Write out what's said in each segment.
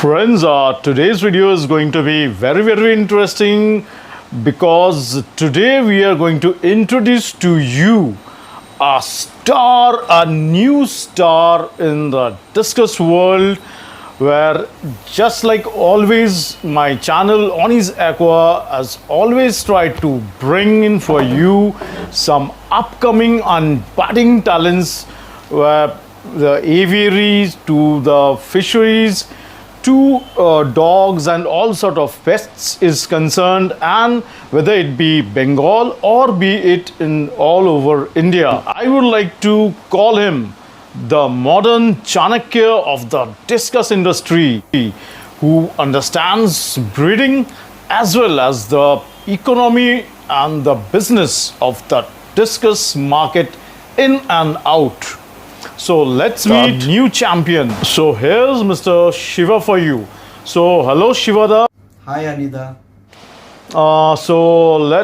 Friends, today's video is going to be very interesting because today we are going to introduce to you a new star in the discus world, where just like always my channel Oni's Aqua has always tried to bring in for you some upcoming and budding talents, where the aviaries to the fisheries to dogs and all sort of pests is concerned, and whether it be Bengal or be it in all over India. I would like to call him the modern Chanakya of the discus industry, who understands breeding as well as the economy and the business of the discus market in and out. So let's meet new champion. So here's Mr. Shiva for you. So hello Shivada. Hi Anida.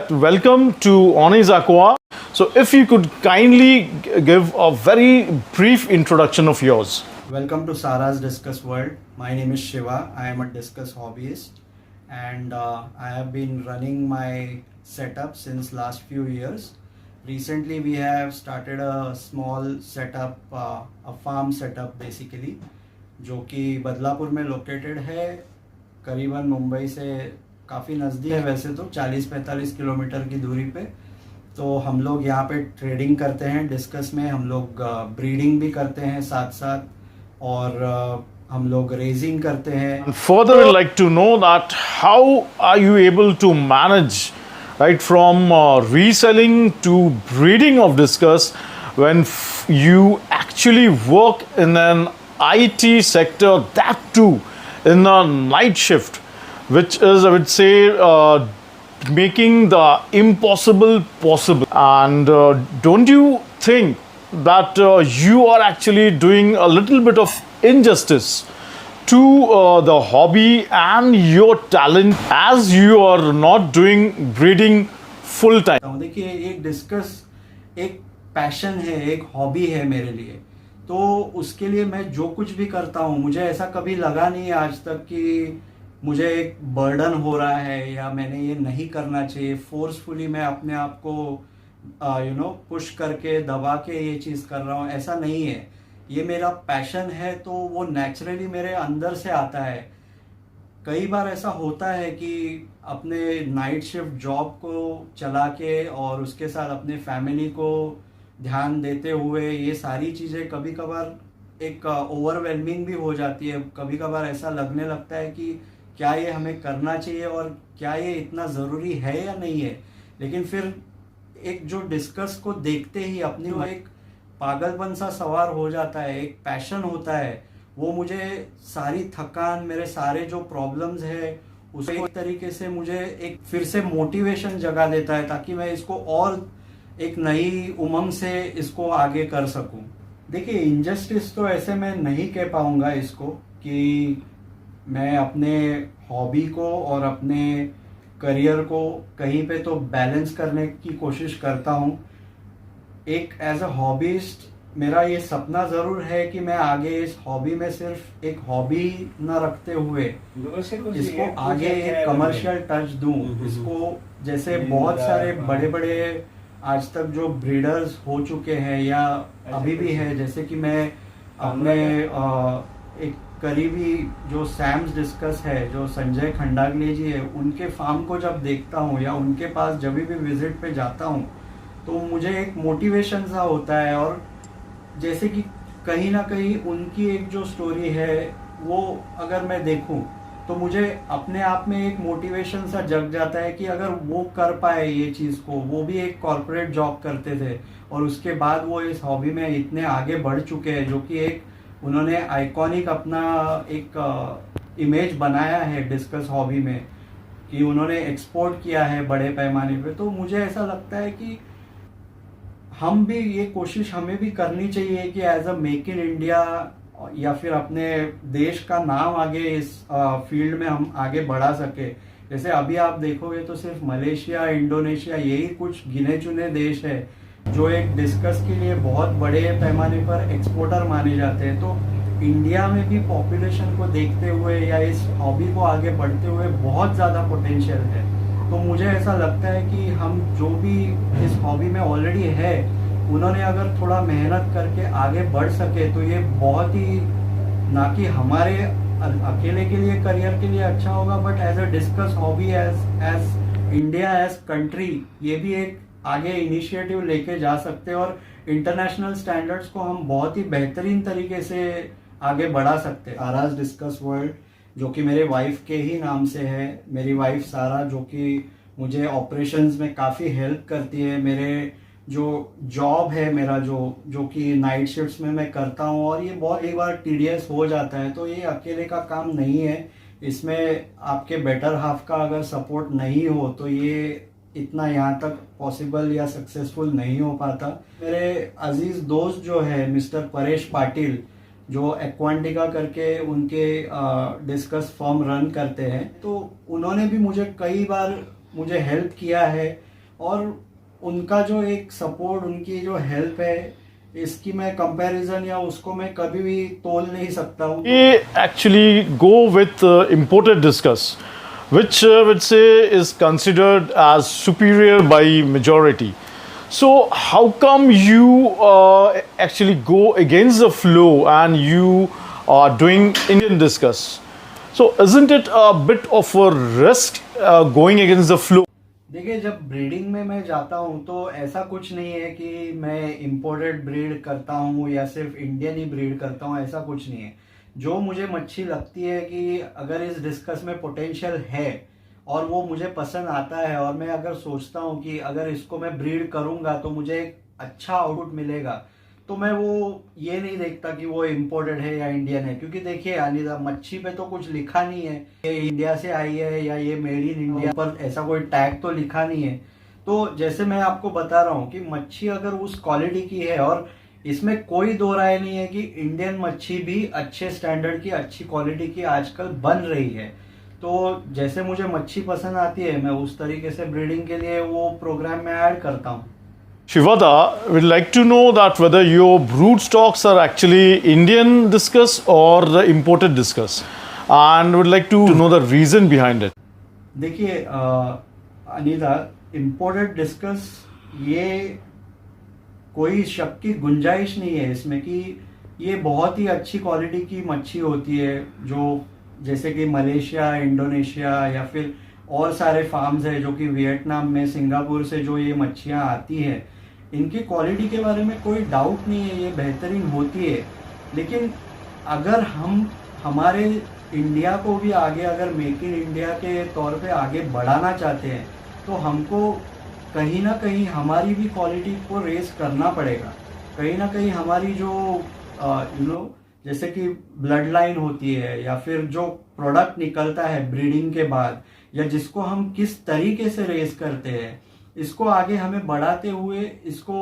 Welcome to Oni's Aqua. So if you could kindly give a very brief introduction of yours. Welcome to Sara's Discus World. My name is Shiva. I am a discus hobbyist, and I have been running my setup since last few years. Recently we have started a small setup, a farm setup basically, जो कि बदलापुर में located है, करीबन मुंबई से काफ़ी नज़दीक है, वैसे तो 40-45 किलोमीटर की दूरी पे। तो हम लोग यहाँ पे ट्रेडिंग करते हैं डिस्कस में, हम लोग ब्रीडिंग भी करते हैं साथ साथ, और हम लोग रेजिंग करते हैं। Further, I'd like to know that how are you able to manage right from reselling to breeding of discus when you actually work in an IT sector, that too in a night shift, which is, I would say, making the impossible possible. And don't you think that you are actually doing a little bit of injustice to the hobby and your talent, as you are not doing breeding full time? देखिए, एक discuss एक passion है, एक hobby है मेरे लिए, तो उसके लिए मैं जो कुछ भी करता हूँ, मुझे ऐसा कभी लगा नहीं आज तक कि मुझे एक बर्डन हो रहा है या मैंने ये नहीं करना चाहिए। फोर्सफुली मैं अपने आप को पुश करके दबा के ये चीज़ कर रहा हूँ, ऐसा नहीं है। ये मेरा पैशन है, तो वो नेचुरली मेरे अंदर से आता है। कई बार ऐसा होता है कि अपने नाइट शिफ्ट जॉब को चला के और उसके साथ अपने फैमिली को ध्यान देते हुए ये सारी चीज़ें कभी कभार एक ओवरवेलमिंग भी हो जाती है। कभी कभार ऐसा लगने लगता है कि क्या ये हमें करना चाहिए और क्या ये इतना ज़रूरी है या नहीं है। लेकिन फिर एक जो डिस्कस को देखते ही अपनी वो एक पागलपन सा सवार हो जाता है, एक पैशन होता है। वो मुझे सारी थकान, मेरे सारे जो प्रॉब्लम्स है, उसे एक तरीके से मुझे एक फिर से मोटिवेशन जगा देता है, ताकि मैं इसको और एक नई उमंग से इसको आगे कर सकूं। देखिए, इनजस्टिस तो ऐसे मैं नहीं कह पाऊंगा इसको, कि मैं अपने हॉबी को और अपने करियर को कहीं पे तो बैलेंस करने की कोशिश करता हूं। एक एज अ हॉबीस्ट मेरा ये सपना ज़रूर है कि मैं आगे इस हॉबी में सिर्फ एक हॉबी न रखते हुए इसको आगे एक कमर्शियल टच दूं। इसको जैसे बहुत सारे बड़े बड़े आज तक जो ब्रीडर्स हो चुके हैं या अभी भी है, जैसे कि मैं अपने एक करीबी जो सैम्स डिस्कस है, जो संजय खंडागले जी है, उनके फार्म को जब देखता हूँ या उनके पास जब भी विजिट पे जाता हूँ, तो मुझे एक मोटिवेशन सा होता है। और जैसे कि कहीं ना कहीं उनकी एक जो स्टोरी है, वो अगर मैं देखूं तो मुझे अपने आप में एक मोटिवेशन सा जग जाता है कि अगर वो कर पाए ये चीज़ को, वो भी एक कॉर्पोरेट जॉब करते थे और उसके बाद वो इस हॉबी में इतने आगे बढ़ चुके हैं, जो कि एक उन्होंने आइकॉनिक अपना एक इमेज बनाया है डिस्कस हॉबी में, कि उन्होंने एक्सपोर्ट किया है बड़े पैमाने पे। तो मुझे ऐसा लगता है कि हम भी ये कोशिश हमें भी करनी चाहिए कि as a make in India, या फिर अपने देश का नाम आगे इस फील्ड में हम आगे बढ़ा सके। जैसे अभी आप देखोगे तो सिर्फ मलेशिया, इंडोनेशिया, यही कुछ गिने चुने देश है जो एक डिस्कस के लिए बहुत बड़े पैमाने पर एक्सपोर्टर माने जाते हैं। तो इंडिया में भी पॉपुलेशन को देखते हुए या इस हॉबी को आगे बढ़ते हुए बहुत ज़्यादा पोटेंशियल है। तो मुझे ऐसा लगता है कि हम जो भी इस हॉबी में ऑलरेडी है, उन्होंने अगर थोड़ा मेहनत करके आगे बढ़ सके तो ये बहुत ही, ना कि हमारे अकेले के लिए करियर के लिए अच्छा होगा, but as a discuss hobby, as India, as country, ये भी एक आगे इनिशिएटिव लेके जा सकते हैं और इंटरनेशनल स्टैंडर्ड्स को हम बहुत ही बेहतरीन तरीके से आगे बढ़ा सकते हैं। साराज डिस्कस वर्ल्ड, जो कि मेरे वाइफ के ही नाम से है, मेरी वाइफ सारा, जो कि मुझे ऑपरेशंस में काफ़ी हेल्प करती है। मेरे जो जॉब है मेरा, जो कि नाइट शिफ्ट्स में मैं करता हूँ, और ये बहुत एक बार टीडियस हो जाता है, तो ये अकेले का काम नहीं है। इसमें आपके बेटर हाफ का अगर सपोर्ट नहीं हो तो ये इतना यहाँ तक पॉसिबल या सक्सेसफुल नहीं हो पाता। मेरे अजीज दोस्त जो है मिस्टर परेश पाटिल, जो एक्वांटिका करके उनके डिस्कस फर्म रन करते हैं, तो उन्होंने भी मुझे कई बार मुझे हेल्प किया है, और उनका जो एक सपोर्ट, उनकी जो हेल्प है, इसकी मैं कंपैरिजन या उसको मैं कभी भी तोल नहीं सकता हूँ। We actually go with imported discuss, which would say is considered as superior by majority. So how come you actually go against the flow and you are doing Indian discuss? So isn't it a bit of a risk going against the flow? देखिए, जब breeding में मैं जाता हूँ तो ऐसा कुछ नहीं है कि मैं इंपोर्टेड ब्रीड करता हूँ या सिर्फ इंडियन ही ब्रीड करता हूँ, ऐसा कुछ नहीं है। जो मुझे मच्छी लगती है कि अगर इस डिस्कस में पोटेंशियल है और वो मुझे पसंद आता है, और मैं अगर सोचता हूँ कि अगर इसको मैं ब्रीड करूँगा तो मुझे एक अच्छा आउटपुट मिलेगा, तो मैं वो ये नहीं देखता कि वो इम्पोर्टेड है या इंडियन है। क्योंकि देखिए अनिता, मच्छी पे तो कुछ लिखा नहीं है ये इंडिया से आई है या ये मेड इन इंडिया, पर ऐसा कोई टैग तो लिखा नहीं है। तो जैसे मैं आपको बता रहा हूँ कि मच्छी अगर उस क्वालिटी की है, और इसमें कोई दो राय नहीं है कि इंडियन मच्छी भी अच्छे स्टैंडर्ड की, अच्छी क्वालिटी की आजकल बन रही है। तो जैसे मुझे मच्छी पसंद आती है, मैं उस तरीके से ब्रीडिंग के लिए वो प्रोग्राम में ऐड करता हूँ। Shivada, we'd like to know that whether your brood stocks are actually Indian discus or the imported discus, and would like to know the reason behind it. देखिए अनिता, इम्पोर्टेड डिस्कस, ये कोई शक की गुंजाइश नहीं है इसमें कि ये बहुत ही अच्छी क्वालिटी की मच्छी होती है, जो जैसे कि मलेशिया, इंडोनेशिया या फिर और सारे फार्म्स है जो कि वियतनाम में, सिंगापुर से जो ये मच्छियाँ आती हैं, इनकी क्वालिटी के बारे में कोई डाउट नहीं है, ये बेहतरीन होती है। लेकिन अगर हम हमारे इंडिया को भी आगे, अगर मेक इन इंडिया के तौर पे आगे बढ़ाना चाहते हैं, तो हमको कहीं ना कहीं हमारी भी क्वालिटी को रेस करना पड़ेगा। कहीं ना कहीं हमारी जो जैसे कि ब्लड लाइन होती है, या फिर जो प्रोडक्ट निकलता है ब्रीडिंग के बाद, या जिसको हम किस तरीके से रेस करते हैं, इसको आगे हमें बढ़ाते हुए इसको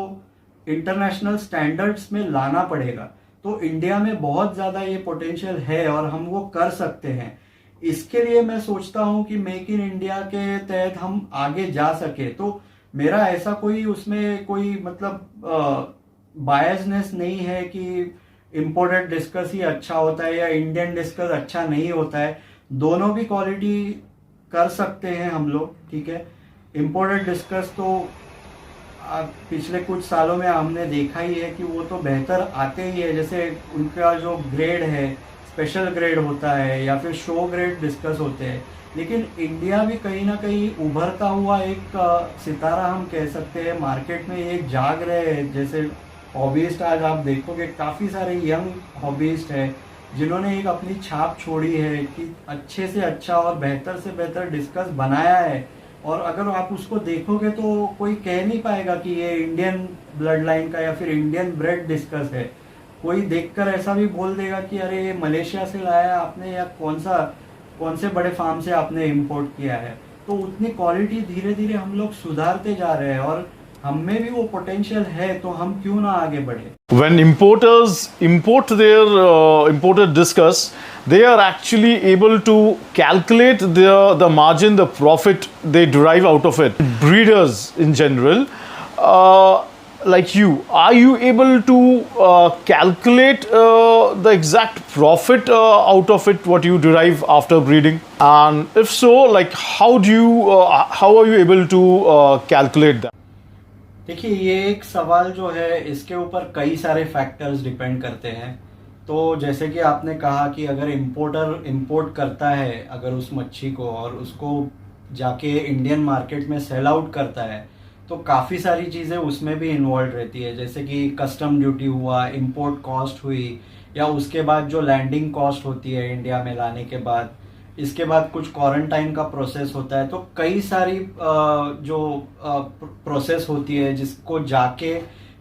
इंटरनेशनल स्टैंडर्ड्स में लाना पड़ेगा। तो इंडिया में बहुत ज़्यादा ये पोटेंशियल है और हम वो कर सकते हैं। इसके लिए मैं सोचता हूँ कि मेक इन इंडिया के तहत हम आगे जा सके। तो मेरा ऐसा कोई उसमें कोई मतलब बायसनेस नहीं है कि इम्पोर्टेड डिस्कस ही अच्छा होता है या इंडियन डिस्कस अच्छा नहीं होता है। दोनों भी क्वालिटी कर सकते हैं हम लोग, ठीक है। इम्पोर्टेड डिस्कस तो पिछले कुछ सालों में हमने देखा ही है कि वो तो बेहतर आते ही है। जैसे उनका जो ग्रेड है, स्पेशल ग्रेड होता है या फिर शो ग्रेड डिस्कस होते हैं। लेकिन इंडिया भी कहीं ना कहीं उभरता हुआ एक सितारा हम कह सकते हैं, मार्केट में एक जाग रहे हैं। जैसे हॉबीस्ट आज आप देखोगे काफ़ी सारे यंग हॉबीस्ट हैं जिन्होंने एक अपनी छाप छोड़ी है कि अच्छे से अच्छा और बेहतर से बेहतर डिस्कस बनाया है। और अगर आप उसको देखोगे तो कोई कह नहीं पाएगा कि ये इंडियन ब्लड लाइन का या फिर इंडियन ब्रेड डिस्कस है। कोई देखकर ऐसा भी बोल देगा कि अरे ये मलेशिया से लाया आपने, या कौन से बड़े फार्म से आपने इंपोर्ट किया है। तो उतनी क्वालिटी धीरे धीरे हम लोग सुधारते जा रहे हैं और हम में भी वो पोटेंशियल है, तो हम क्यों ना आगे बढ़े। When importers import their imported discus, they are actually able to calculate the margin, the profit they derive out of it. Breeders in general, like you, are you able to calculate the exact profit out of it, what you derive after breeding? And if so, like how are you able to calculate that? देखिए, ये एक सवाल जो है इसके ऊपर कई सारे फैक्टर्स डिपेंड करते हैं। तो जैसे कि आपने कहा कि अगर इम्पोर्टर इंपोर्ट करता है अगर उस मच्छी को और उसको जाके इंडियन मार्केट में सेल आउट करता है, तो काफ़ी सारी चीज़ें उसमें भी इन्वॉल्व रहती है, जैसे कि कस्टम ड्यूटी हुआ, इंपोर्ट कॉस्ट हुई, या उसके बाद जो लैंडिंग कॉस्ट होती है इंडिया में लाने के बाद, इसके बाद कुछ क्वारंटाइन का प्रोसेस होता है। तो कई सारी जो प्रोसेस होती है जिसको जाके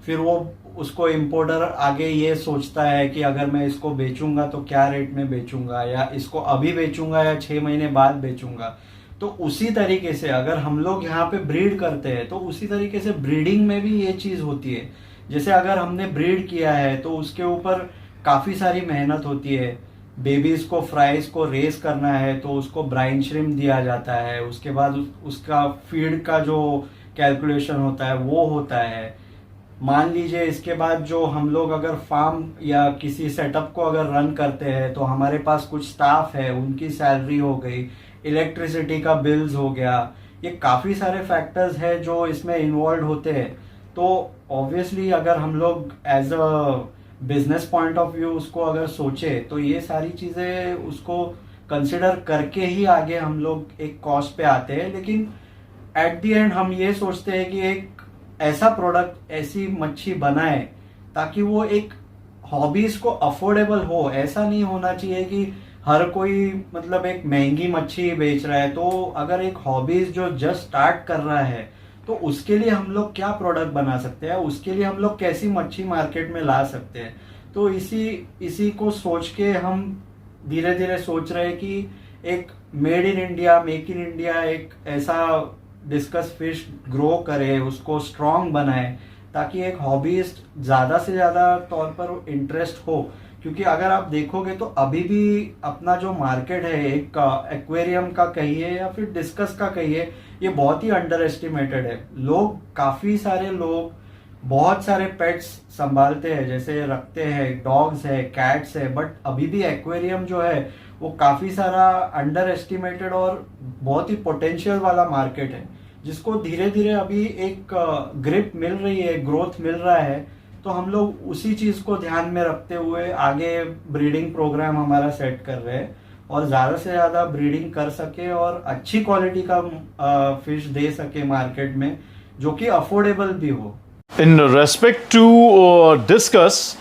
फिर वो उसको इम्पोर्टर आगे ये सोचता है कि अगर मैं इसको बेचूंगा तो क्या रेट में बेचूंगा, या इसको अभी बेचूंगा या 6 महीने बाद बेचूंगा। तो उसी तरीके से अगर हम लोग यहाँ पे ब्रीड करते हैं तो उसी तरीके से ब्रीडिंग में भी ये चीज़ होती है। जैसे अगर हमने ब्रीड किया है तो उसके ऊपर काफ़ी सारी मेहनत होती है। बेबीज को फ्राइज को रेस करना है तो उसको ब्राइन श्रिम्प दिया जाता है, उसके बाद उसका फीड का जो कैलकुलेशन होता है वो होता है। मान लीजिए इसके बाद जो हम लोग अगर फार्म या किसी सेटअप को अगर रन करते हैं तो हमारे पास कुछ स्टाफ है, उनकी सैलरी हो गई, इलेक्ट्रिसिटी का बिल्स हो गया, ये काफ़ी सारे फैक्टर्स है जो इसमें इन्वॉल्व होते हैं। तो ऑब्वियसली अगर हम लोग as a business point of view उसको अगर सोचे तो ये सारी चीज़ें उसको कंसिडर करके ही आगे हम लोग एक कॉस्ट पे आते हैं। लेकिन एट द एंड हम ये सोचते हैं कि एक ऐसा प्रोडक्ट, ऐसी मच्छी बनाए ताकि वो एक हॉबीज को अफोर्डेबल हो। ऐसा नहीं होना चाहिए कि हर कोई मतलब एक महंगी मच्छी बेच रहा है। तो अगर एक हॉबीज जो जस्ट स्टार्ट कर रहा है तो उसके लिए हम लोग क्या प्रोडक्ट बना सकते हैं, उसके लिए हम लोग कैसी मच्छी मार्केट में ला सकते हैं। तो इसी को सोच के हम धीरे धीरे सोच रहे हैं कि एक made in India, make in India एक ऐसा डिस्कस फिश ग्रो करे, उसको स्ट्रांग बनाए ताकि एक हॉबीस्ट ज़्यादा से ज़्यादा तौर पर इंटरेस्ट हो। क्योंकि अगर आप देखोगे तो अभी भी अपना जो मार्केट है एक एक्वेरियम का कहिए या फिर डिस्कस का कहिए, ये बहुत ही अंडर एस्टिमेटेड है। काफ़ी सारे लोग बहुत सारे पेट्स संभालते हैं, जैसे रखते हैं, डॉग्स है, कैट्स है, बट अभी भी एक्वेरियम जो है वो काफ़ी सारा अंडर एस्टिमेटेड और बहुत ही पोटेंशियल वाला मार्केट है, जिसको धीरे धीरे अभी एक ग्रिप मिल रही है, ग्रोथ मिल रहा है। तो हम लोग उसी चीज़ को ध्यान में रखते हुए आगे ब्रीडिंग प्रोग्राम हमारा सेट कर रहे हैं और ज़्यादा से ज़्यादा ब्रीडिंग कर सके और अच्छी क्वालिटी का फिश दे सके मार्केट में, जो कि अफोर्डेबल भी हो। In respect to discuss,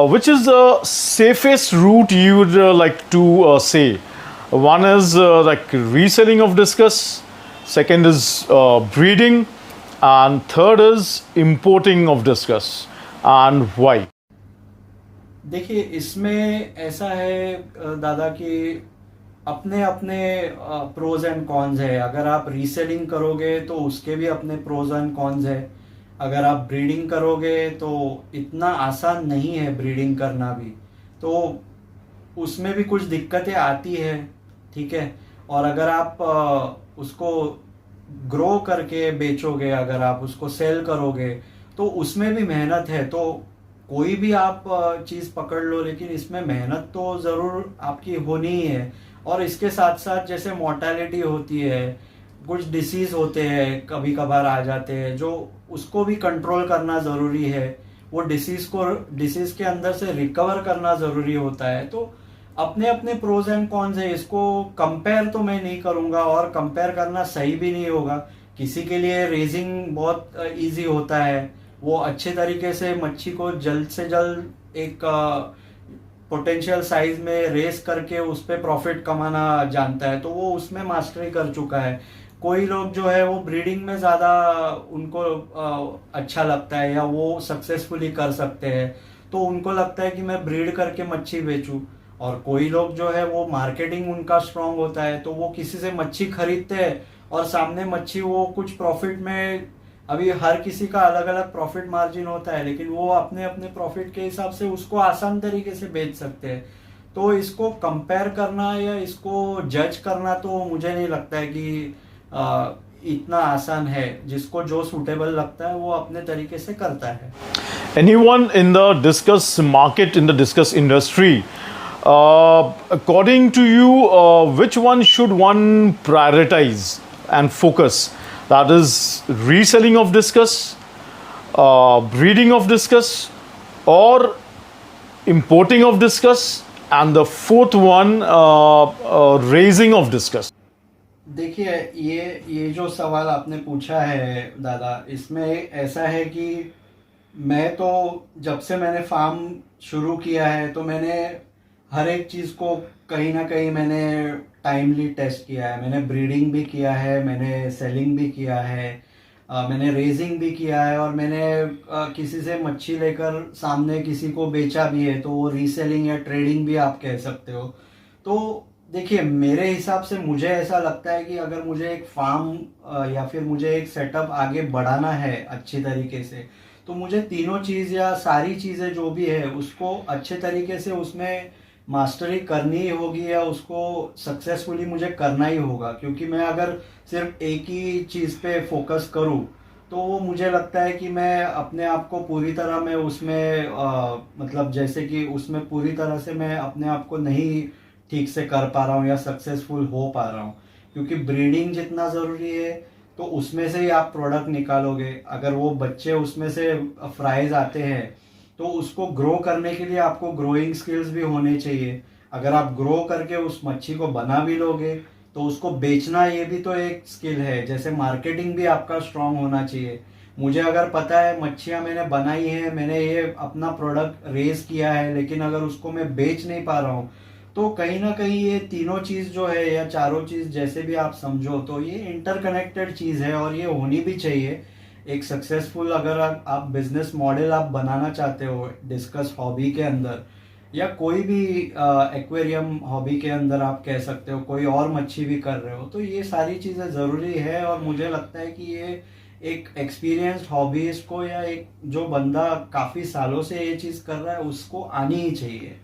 which is the safest route you would like to say? One is like reselling of discus, second is breeding, and third is importing of discus. And why? देखिए, इसमें ऐसा है दादा कि अपने अपने pros and cons है। अगर आप रीसेलिंग करोगे तो उसके भी अपने प्रोज एंड कॉन्स है। अगर आप ब्रीडिंग करोगे तो इतना आसान नहीं है ब्रीडिंग करना भी, तो उसमें भी कुछ दिक्कतें आती है, ठीक है। और अगर आप उसको ग्रो करके बेचोगे, अगर आप उसको सेल करोगे तो उसमें भी मेहनत है। तो कोई भी आप चीज़ पकड़ लो, लेकिन इसमें मेहनत तो ज़रूर आपकी होनी ही है। और इसके साथ साथ जैसे मोर्टेलिटी होती है, कुछ डिसीज़ होते हैं कभी कभार आ जाते हैं, जो उसको भी कंट्रोल करना ज़रूरी है। वो डिसीज़ के अंदर से रिकवर करना ज़रूरी होता है। तो अपने अपने प्रोज एंड कॉन्स है। इसको कंपेयर तो मैं नहीं करूँगा और कंपेयर करना सही भी नहीं होगा। किसी के लिए रेजिंग बहुत इजी होता है, वो अच्छे तरीके से मच्छी को जल्द से जल्द एक पोटेंशियल साइज में रेस करके उस पर प्रॉफिट कमाना जानता है, तो वो उसमें मास्टरी कर चुका है। कोई लोग जो है वो ब्रीडिंग में ज़्यादा उनको अच्छा लगता है या वो सक्सेसफुली कर सकते हैं, तो उनको लगता है कि मैं ब्रीड करके मच्छी बेचूं। और कोई लोग जो है वो मार्केटिंग उनका स्ट्रांग होता है, तो वो किसी से मच्छी खरीदते हैं और सामने मच्छी वो कुछ प्रॉफिट में, अभी हर किसी का अलग अलग प्रॉफिट मार्जिन होता है, लेकिन वो अपने अपने प्रॉफिट के हिसाब से उसको आसान तरीके से बेच सकते हैं। तो इसको कंपेयर करना या इसको जज करना तो मुझे नहीं लगता है कि इतना आसान है, जिसको जो सूटेबल लगता है वो अपने तरीके से करता है। Anyone in the discus market, in the discus industry, according to you, which one should one prioritize and focus? That is reselling of discus, breeding of discus, or importing of discus, and the fourth one, raising of discus. देखिए, ये जो सवाल आपने पूछा है दादा, इसमें ऐसा है कि मैं तो जब से मैंने फार्म शुरू किया है तो मैंने हर एक चीज़ को कहीं ना कहीं मैंने टाइमली टेस्ट किया है। मैंने ब्रीडिंग भी किया है, मैंने सेलिंग भी किया है, मैंने रेजिंग भी किया है, और मैंने किसी से मच्छी लेकर सामने किसी को बेचा भी है, तो वो रीसेलिंग या ट्रेडिंग भी आप कह सकते हो। तो देखिए, मेरे हिसाब से मुझे ऐसा लगता है कि अगर मुझे एक फार्म या फिर मुझे एक सेटअप आगे बढ़ाना है अच्छी तरीके से, तो मुझे तीनों चीज़ या सारी चीज़ें जो भी है उसको अच्छे तरीके से उसमें मास्टरी करनी ही होगी, या उसको सक्सेसफुली मुझे करना ही होगा। क्योंकि मैं अगर सिर्फ एक ही चीज़ पे फोकस करूँ तो वो मुझे लगता है कि मैं अपने आप को पूरी तरह मैं उसमें मतलब जैसे कि उसमें पूरी तरह से मैं अपने आप को नहीं ठीक से कर पा रहा हूँ या सक्सेसफुल हो पा रहा हूँ। क्योंकि ब्रीडिंग जितना ज़रूरी है तो उसमें से ही आप प्रोडक्ट निकालोगे। अगर वो बच्चे उसमें से फ्राइज आते हैं तो उसको ग्रो करने के लिए आपको ग्रोइंग स्किल्स भी होने चाहिए। अगर आप ग्रो करके उस मच्छी को बना भी लोगे तो उसको बेचना ये भी तो एक स्किल है। जैसे मार्केटिंग भी आपका स्ट्रांग होना चाहिए। मुझे अगर पता है मच्छियाँ मैंने बनाई है, मैंने ये अपना प्रोडक्ट रेज किया है, लेकिन अगर उसको मैं बेच नहीं पा रहा हूँ, तो कहीं ना कहीं ये तीनों चीज़ जो है या चारों चीज़ जैसे भी आप समझो, तो ये इंटरकनेक्टेड चीज़ है और ये होनी भी चाहिए। एक सक्सेसफुल अगर आप बिजनेस मॉडल आप बनाना चाहते हो डिस्कस हॉबी के अंदर, या कोई भी एक्वेरियम हॉबी के अंदर आप कह सकते हो, कोई और मच्छी भी कर रहे हो, तो ये सारी चीज़ें ज़रूरी है। और मुझे लगता है कि ये एक एक्सपीरियंस्ड हॉबीज को या एक जो बंदा काफ़ी सालों से ये चीज़ कर रहा है उसको आनी ही चाहिए।